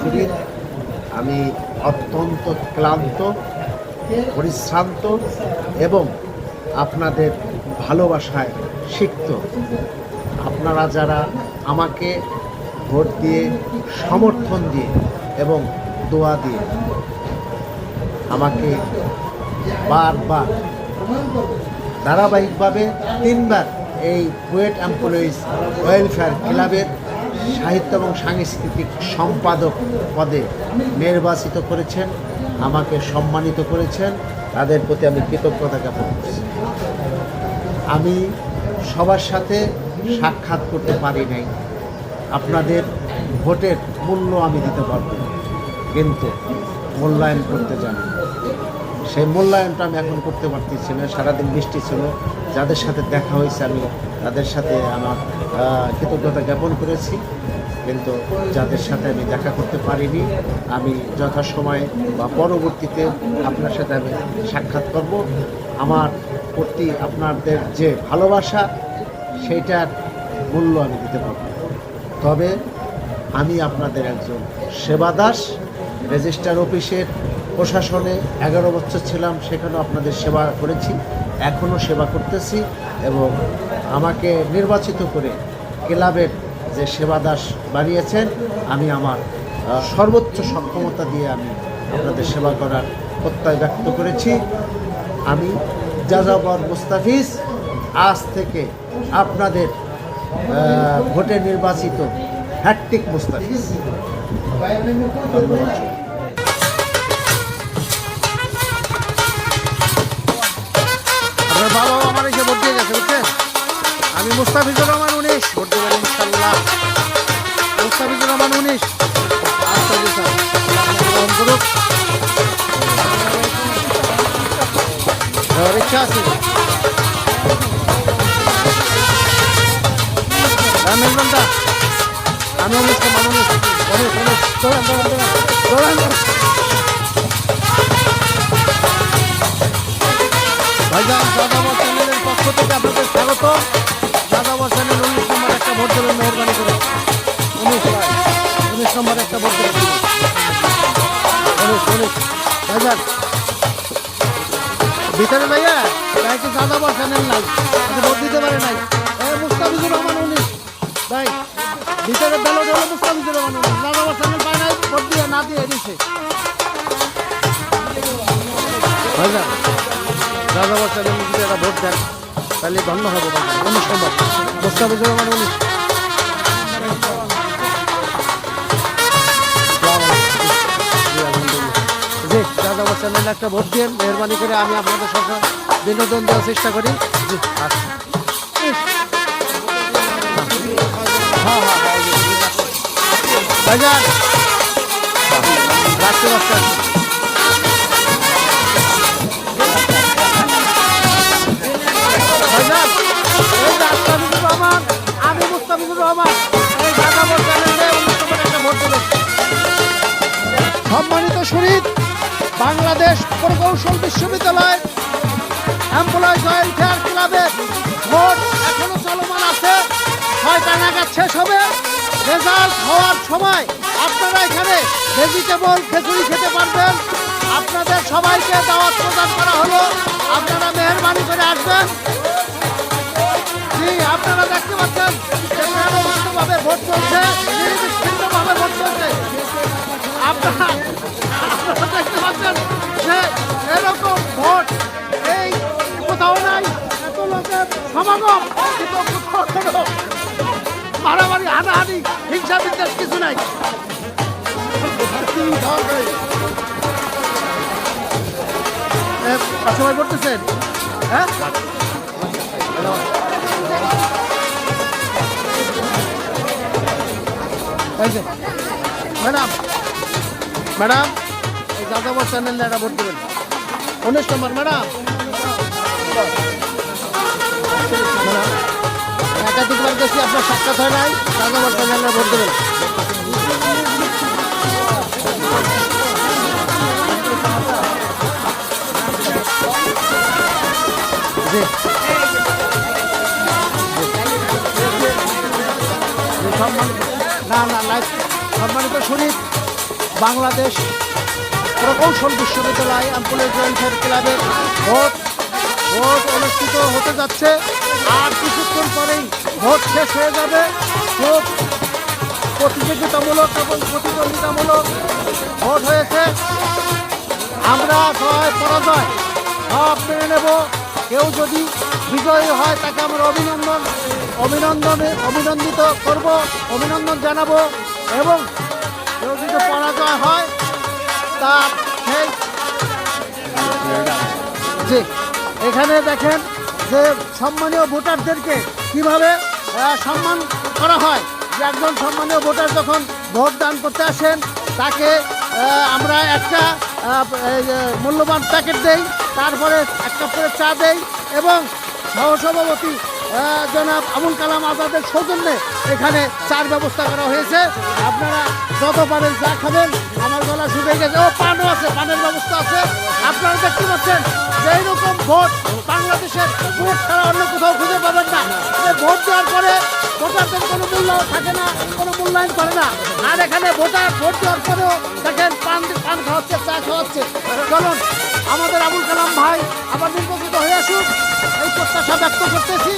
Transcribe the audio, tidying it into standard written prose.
শরীর, আমি অত্যন্ত ক্লান্ত, পরিশ্রান্ত এবং আপনাদের ভালোবাসায় সিক্ত। আপনারা যারা আমাকে ভোট দিয়ে, সমর্থন দিয়ে এবং দোয়া দিয়ে আমাকে বারবার ধারাবাহিকভাবে 3 বার এই কুয়েট এমপ্লয়িজ ওয়েলফেয়ার ক্লাবের সাহিত্য এবং সাংস্কৃতিক সম্পাদক পদে নির্বাচিত করেছেন, আমাকে সম্মানিত করেছেন, তাদের প্রতি আমি কৃতজ্ঞতা জ্ঞাপন করছি। আমি সবার সাথে সাক্ষাৎ করতে পারি নাই, আপনাদের ভোটের মূল্য আমি দিতে পারব না, কিন্তু মূল্যায়ন করতে জানি। সেই মূল্যায়নটা আমি এখন করতে পারতেছি না। সারাদিন বৃষ্টি ছিল, যাদের সাথে দেখা হয়েছে আমি তাদের সাথে আমার কৃতজ্ঞতা জ্ঞাপন করেছি, কিন্তু যাদের সাথে আমি দেখা করতে পারিনি আমি যথাসময়ে বা পরবর্তীতে আপনার সাথে আমি সাক্ষাৎ করব। আমার প্রতি আপনাদের যে ভালোবাসা সেইটার মূল্য আমি দিতে পারব। তবে আমি আপনাদের একজন সেবাদাস। রেজিস্ট্রার অফিসের প্রশাসনে 11 বছর ছিলাম, সেখানেও আপনাদের সেবা করেছি, এখনও সেবা করতেছি এবং আমাকে নির্বাচিত করে ক্লাবের যে সেবাদাস বানিয়েছেন, আমি আমার সর্বোচ্চ সক্ষমতা দিয়ে আমি আপনাদের সেবা করার প্রত্যয় ব্যক্ত করেছি। আমি যাযাবর মুস্তাফিজ আজ থেকে আপনাদের ভোটে নির্বাচিত হ্যাট্রিক মুস্তাফিজ। আপনার বাবা আমার এসে ভোট দিয়ে গেছে, বুঝছেন? আমি মুস্তাফিজুর রহমান 19 ভোট দেবেন ইনশাল্লাহ। মুস্তাফিজুর রহমান 19 গ্রহণ করুক। ইচ্ছা আছে মেলবনটা আমি 19 ভাইজান যাযাবর চ্যানেলের পক্ষ থেকে আপনাদের স্বাগত। যাযাবর চ্যানেল 19 নম্বর একটা ভোট দেবেন মেহরবানি করে। 19 নম্বর একটা ভোট দেবেন। 19 ভাইজান ভিতরে ভাইয়া তাই তো যাযাবর চ্যানেল নাই, ভোট দিতে পারে নাই। মুস্তাফিজুর রহমান 19 ভাই ভিতরে ব্যালট হলো মুস্তাফিজুর রহমান 19। যাযাবর চ্যানেল পায় নাই, ভোট দিয়ে না দিয়ে দিছে ভাইজান। যাযাবর চ্যানেল যদি একটা ভোট দেন তাহলে ধন্য হবে। 19 নম্বর মুস্তাফিজুর রহমান 19। জি যাযাবর চ্যানেলে একটা ভোট দিন মেহরবানি করে, আমি আপনাদের সঙ্গে বিনোদন দেওয়ার চেষ্টা করি। জি আচ্ছা ভাইজান রাখতে পারছেন। ভাইজান এই মুস্তাফিজুর রহমান, আমি মুস্তাফিজুর রহমান, এই যাযাবর চ্যানেলে 19 নম্বর একটা ভোট দেবেন। সম্মানিত শহীদ বাংলাদেশ প্রকৌশল বিশ্ববিদ্যালয় এমপ্লয়িজ ওয়েলফেয়ার ক্লাবের ভোট এখনো চলমান আছে। 6টা নাগাদ শেষ হবে। রেজাল্ট হওয়ার সময় আপনারা এখানে ভেজিটেবল খিচুড়ি খেতে পারবেন। আপনাদের সবাইকে দাওয়াত প্রদান করা হলো, আপনারা মেহরবানি করে আসবেন। জি আপনারা দেখতে পাচ্ছেন ভাবে ভোট চলছে, নির্বিচ্ছিন্নভাবে ভোট চলছে। আপনারা দেখতে পাচ্ছেন যে এরকম ভোট এই কোথাও নাই, এত লোকের সমাগম, কিন্তু কোথাও মারামারি হানাহানি হিংসা বিদ্বেষ কিছু নাই। সবাই করতেছেন হ্যাঁ ম্যাডাম ম্যাডাম এই যাযাবর চ্যানেলে একটা ভোট দেবেন। 19 নম্বর ম্যাডাম একাধিকবার গেছি, আপনার সাক্ষাৎ হয় নাই, যাযাবর চ্যানেলে ভোট দেবেন। না না সম্মানিত শরীফ বাংলাদেশ প্রকৌশল বিশ্ববিদ্যালয় এমপ্লয়িজ ওয়েলফেয়ার ক্লাবের ভোট অনুষ্ঠিত হতে যাচ্ছে। আর কিছুক্ষণ পরেই ভোট শেষ হয়ে যাবে। খুব প্রতিযোগিতামূলক এবং প্রতিদ্বন্দ্বিতামূলক ভোট হয়েছে। আমরা জয় পরাজয় সব মেনে নেব। কেউ যদি বিজয়ী হয় তাকে আমরা অভিনন্দিত করব, অভিনন্দন জানাবো। এবং কেউ যদি পরাজয় হয় তার সেই জি এখানে দেখেন যে সম্মানীয় ভোটারদেরকে কিভাবে সম্মান করা হয়। যে একজন সম্মানীয় ভোটার যখন ভোট দান করতে আসেন তাকে আমরা একটা মূল্যবান প্যাকেট দেই, তারপরে এক কাপ করে চা দেই এবং সহসভাপতি জনাব আবুল কালাম আজাদের সৌজন্যে এখানে চার ব্যবস্থা করা হয়েছে। আপনারা যত পারেন চা খাবেন। আমার গলা শুকিয়ে গেছে। ও পানও আছে, পানের ব্যবস্থা আছে। আপনারা দেখতে পাচ্ছেন যে এইরকম ভোট বাংলাদেশের ভোট ছাড়া অন্য কোথাও খুঁজে পাবেন না। ভোট দেওয়ার পরে ভোটারদের কোনো মূল্য থাকে না, কোনো মূল্যায়ন করে না। আর এখানে ভোট দেওয়ার পরেও দেখেন পান খাওয়াচ্ছে, চা খাওয়াচ্ছে। চলুন আমাদের আবুল কালাম ভাই আবার নির্বাচিত হয়ে আসুন, এই প্রত্যাশা ব্যক্ত করতেছি।